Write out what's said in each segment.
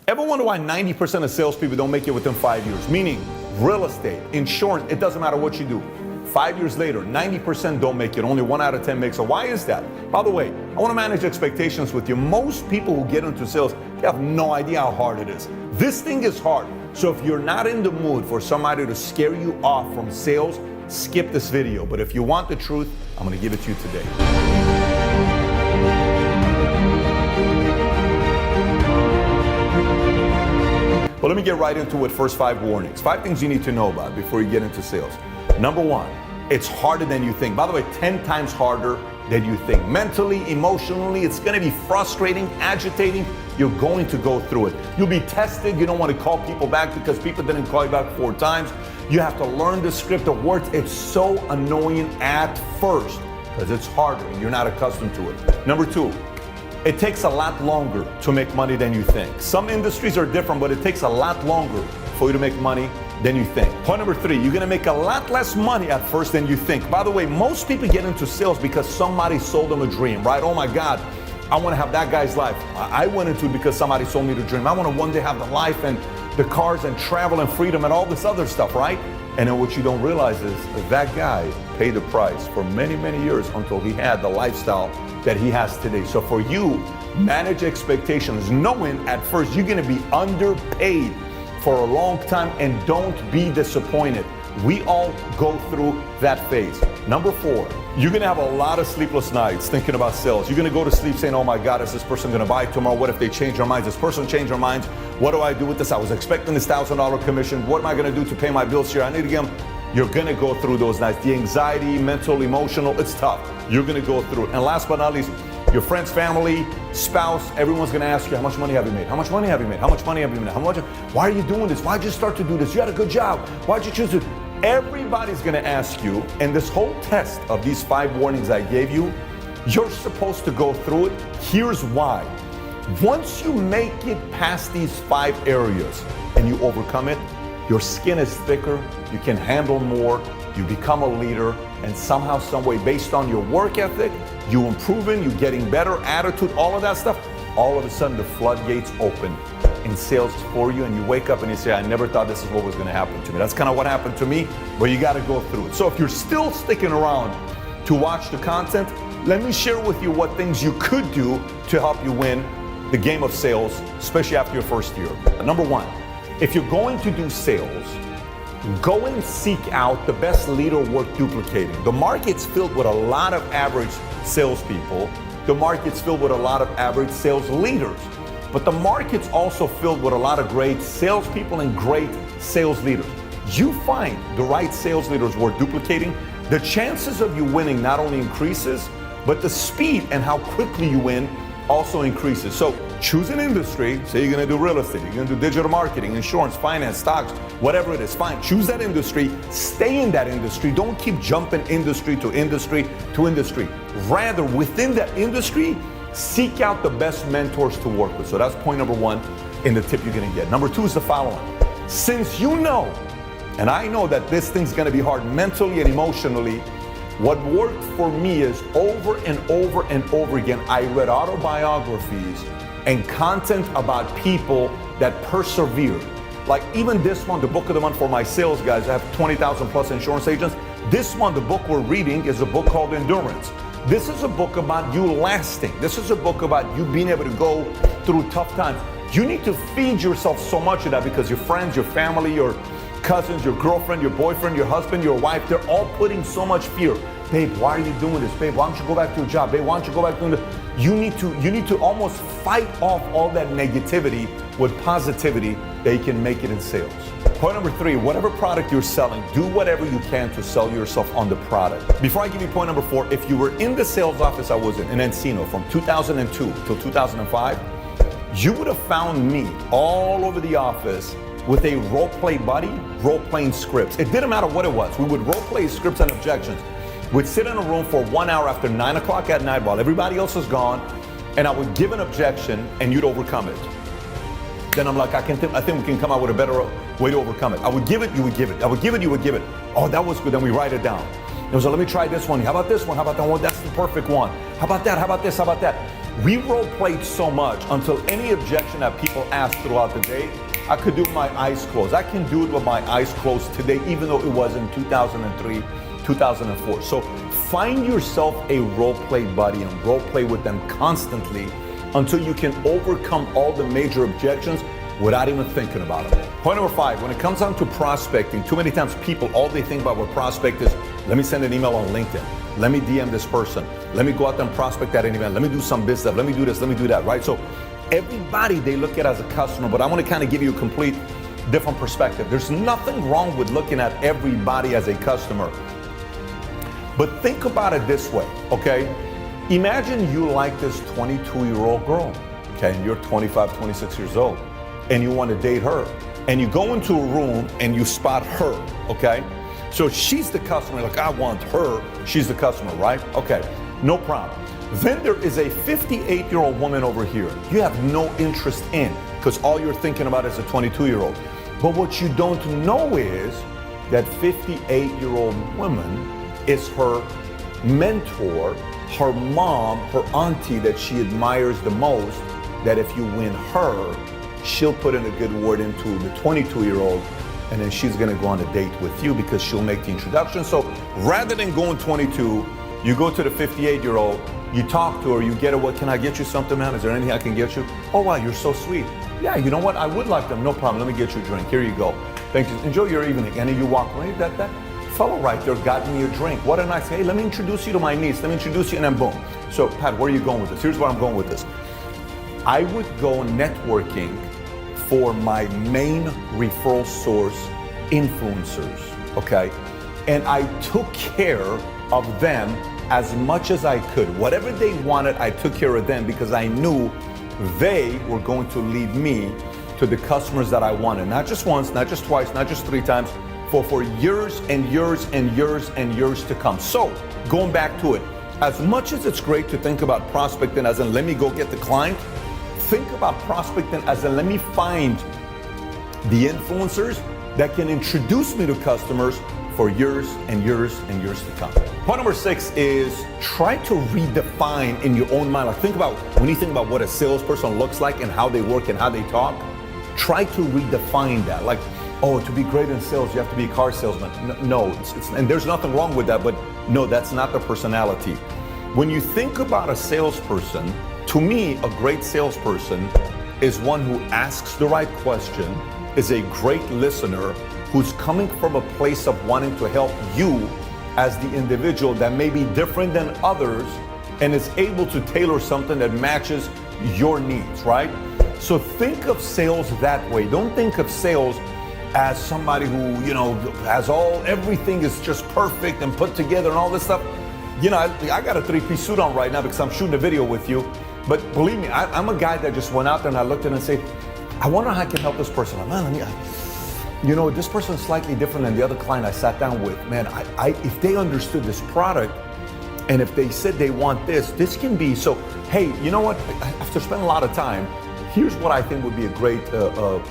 Ever wonder why 90% of salespeople don't make it within 5 years? Meaning, real estate, insurance, it doesn't matter what you do. 5 years later, 90% don't make it. Only 1 out of 10 makes it. Why is that? By the way, I want to manage expectations with you. Most people who get into sales, they have no idea how hard it is. This thing is hard. So if you're not in the mood for somebody to scare you off from sales, skip this video. But if you want the truth, I'm going to give it to you today. Well, let me get right into it. First, 5 warnings. 5 things you need to know about before you get into sales. Number 1, it's harder than you think. By the way, 10 times harder than you think. Mentally, emotionally, it's going to be frustrating, agitating. You're going to go through it. You'll be tested. You don't want to call people back because people didn't call you back 4 times. You have to learn the script of words. It's so annoying at first because it's harder and you're not accustomed to it. Number 2, it takes a lot longer to make money than you think. Some industries are different, but it takes a lot longer for you to make money than you think. Point number 3, you're gonna make a lot less money at first than you think. By the way, most people get into sales because somebody sold them a dream, right? Oh my God, I wanna have that guy's life. I went into it because somebody sold me the dream. I wanna one day have the life and the cars and travel and freedom and all this other stuff, right? And then what you don't realize is that guy paid the price for many, many years until he had the lifestyle that he has today. So for you, manage expectations, knowing at first you're gonna be underpaid for a long time, and don't be disappointed. We all go through that phase. Number 4, you're gonna have a lot of sleepless nights thinking about sales. You're gonna go to sleep saying, oh my God, is this person gonna buy tomorrow? What if they change their minds? This person changed their minds. What do I do with this? I was expecting this $1,000 commission. What am I gonna do to pay my bills here? I need to get them. You're gonna go through those nights. The anxiety, mental, emotional, it's tough. You're gonna go through it. And last but not least, your friends, family, spouse, everyone's gonna ask you, how much money have you made? How much money have you made? How much money have you made? Why are you doing this? Why'd you start to do this? You had a good job. Why'd you choose to? Everybody's gonna ask you, and this whole test of these 5 warnings I gave you, you're supposed to go through it. Here's why. Once you make it past these 5 areas and you overcome it, your skin is thicker, you can handle more, you become a leader, and somehow, some way, based on your work ethic, you improving, you getting better, attitude, all of that stuff, all of a sudden the floodgates open in sales for you, and you wake up and you say, I never thought this is what was gonna happen to me. That's kind of what happened to me, but you gotta go through it. So if you're still sticking around to watch the content, let me share with you what things you could do to help you win the game of sales, especially after your first year. Number 1, if you're going to do sales, go and seek out the best leader worth duplicating. The market's filled with a lot of average salespeople. The market's filled with a lot of average sales leaders. But the market's also filled with a lot of great salespeople and great sales leaders. You find the right sales leaders worth duplicating, the chances of you winning not only increases, but the speed and how quickly you win also increases. So choose an industry. Say you're gonna do real estate, you're gonna do digital marketing, insurance, finance, stocks, whatever it is, fine. Choose that industry, stay in that industry. Don't keep jumping industry to industry to industry. Rather, within that industry, seek out the best mentors to work with. So that's point number 1 in the tip you're gonna get. Number 2 is the following. Since you know, and I know that this thing's gonna be hard mentally and emotionally, what worked for me is over and over and over again, I read autobiographies and content about people that persevered. Like even this one, the book of the month for my sales guys, I have 20,000 plus insurance agents. This one, the book we're reading, is a book called Endurance. This is a book about you lasting. This is a book about you being able to go through tough times. You need to feed yourself so much of that because your friends, your family, your cousins, your girlfriend, your boyfriend, your husband, your wife, they're all putting so much fear. Babe, why are you doing this? Babe, why don't you go back to your job? Babe, why don't you go back to doing this? You need to almost fight off all that negativity with positivity that you can make it in sales. Point number 3, whatever product you're selling, do whatever you can to sell yourself on the product. Before I give you point number 4, if you were in the sales office I was in Encino from 2002 till 2005, you would have found me all over the office with a role-play buddy, role-playing scripts. It didn't matter what it was. We would role-play scripts and objections. We'd sit in a room for 1 hour after 9 o'clock at night while everybody else is gone, and I would give an objection and you'd overcome it. Then I'm like, I think we can come out with a better way to overcome it. I would give it, you would give it. I would give it, you would give it. Oh, that was good. Then we write it down. It was like, let me try this one. How about this one? How about that one? That's the perfect one. How about that? How about this? How about that? We role played so much until any objection that people asked throughout the day, I could do with my eyes closed. I can do it with my eyes closed today, even though it was in 2003, 2004. So find yourself a role play buddy and role play with them constantly until you can overcome all the major objections without even thinking about it. Point number 5, when it comes down to prospecting, too many times people, all they think about with prospect is, let me send an email on LinkedIn. Let me DM this person. Let me go out there and prospect at an event. Let me do some business. Let me do this. Let me do that, right? So everybody they look at as a customer, but I want to kind of give you a complete different perspective. There's nothing wrong with looking at everybody as a customer. But think about it this way, okay? Imagine you like this 22-year-old girl, okay? And you're 25, 26 years old, and you want to date her. And you go into a room and you spot her, okay? So she's the customer, like, I want her. She's the customer, right? Okay, no problem. Then there is a 58-year-old woman over here you have no interest in because all you're thinking about is a 22-year-old. But what you don't know is that 58-year-old woman is her mentor, her mom, her auntie that she admires the most, that if you win her, she'll put in a good word into the 22-year-old, and then she's gonna go on a date with you because she'll make the introduction. So rather than going 22, you go to the 58-year-old, you talk to her, you get her, what, can I get you something, ma'am? Is there anything I can get you? Oh, wow, you're so sweet. Yeah, you know what, I would like them, no problem, let me get you a drink, here you go. Thank you, enjoy your evening. And then you walk away, that fellow right there got me a drink. What a nice, hey, let me introduce you to my niece, let me introduce you, and then boom. So Pat, where are you going with this? Here's where I'm going with this. I would go networking for my main referral source, influencers, okay? And I took care of them as much as I could. Whatever they wanted, I took care of them because I knew they were going to lead me to the customers that I wanted. Not just once, not just twice, not just 3 times, for years and years and years and years to come. So going back to it, as much as it's great to think about prospecting as in let me go get the client, think about prospecting as in let me find the influencers that can introduce me to customers for years and years and years to come. Point number 6 is try to redefine in your own mind. Like think about, when you think about what a salesperson looks like and how they work and how they talk, try to redefine that. Like, oh, to be great in sales, you have to be a car salesman. No, and there's nothing wrong with that, but no, that's not the personality. When you think about a salesperson, to me, a great salesperson is one who asks the right question, is a great listener, who's coming from a place of wanting to help you as the individual that may be different than others and is able to tailor something that matches your needs, right? So think of sales that way. Don't think of sales as somebody who, you know, has everything is just perfect and put together and all this stuff. You know, I got a 3-piece suit on right now because I'm shooting a video with you. But believe me, I'm a guy that just went out there and I looked at it and said, I wonder how I can help this person. You know, this person is slightly different than the other client I sat down with. Man, if they understood this product and if they said they want this can be, so, hey, you know what? After spending a lot of time, here's what I think would be a great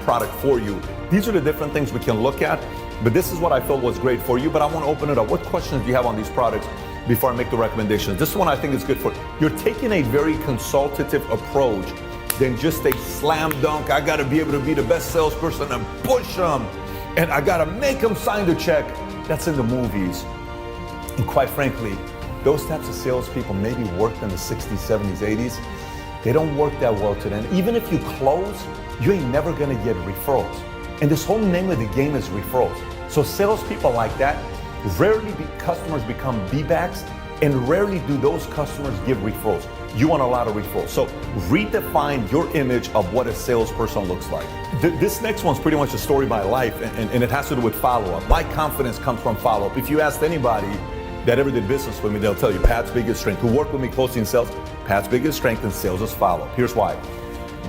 product for you. These are the different things we can look at, but this is what I felt was great for you, but I want to open it up. What questions do you have on these products before I make the recommendations? This one I think is good for, you're taking a very consultative approach than just a slam dunk, I gotta be able to be the best salesperson and push them, and I gotta make them sign the check. That's in the movies. And quite frankly, those types of salespeople maybe worked in the 60s, 70s, 80s. They don't work that well today. And even if you close, you ain't never gonna get referrals. And this whole name of the game is referrals. So salespeople like that, rarely customers become B-backs, and rarely do those customers give referrals. You want a lot of referrals. So redefine your image of what a salesperson looks like. This next one's pretty much a story of my life, and it has to do with follow-up. My confidence comes from follow-up. If you asked anybody that ever did business with me, they'll tell you Pat's biggest strength, who worked with me closely in sales, Pat's biggest strength in sales is follow-up. Here's why.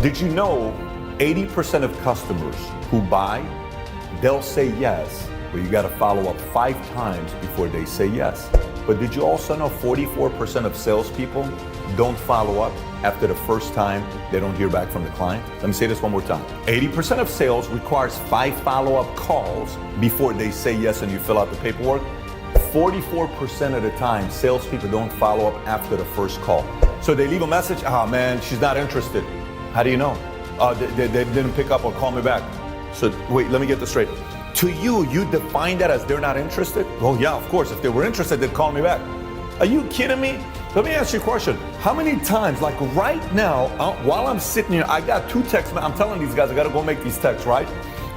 Did you know 80% of customers who buy, they'll say yes, but you gotta follow up 5 times before they say yes. But did you also know 44% of salespeople don't follow up after the first time they don't hear back from the client? Let me say this one more time. 80% of sales requires 5 follow-up calls before they say yes and you fill out the paperwork. 44% of the time, salespeople don't follow up after the first call. So they leave a message, oh man, she's not interested. How do you know? They didn't pick up or call me back. So wait, let me get this straight. To you, you define that as they're not interested? Well, yeah, of course. If they were interested, they'd call me back. Are you kidding me? Let me ask you a question. How many times, like right now, while I'm sitting here, I got 2 texts. I'm telling these guys, I got to go make these texts, right?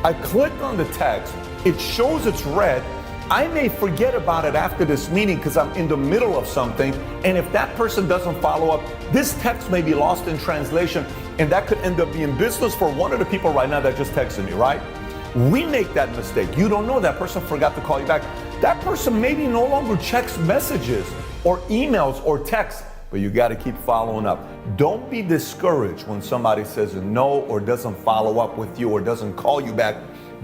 I clicked on the text. It shows it's red. I may forget about it after this meeting because I'm in the middle of something. And if that person doesn't follow up, this text may be lost in translation. And that could end up being business for one of the people right now that just texted me, right? We make that mistake. You don't know that person forgot to call you back. That person maybe no longer checks messages or emails or texts, but you got to keep following up. Don't be discouraged when somebody says no or doesn't follow up with you or doesn't call you back.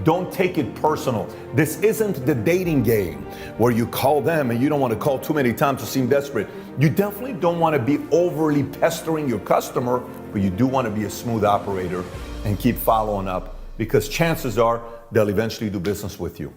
Don't take it personal. This isn't the dating game where you call them and you don't want to call too many times to seem desperate. You definitely don't want to be overly pestering your customer, but you do want to be a smooth operator and keep following up, because chances are they'll eventually do business with you.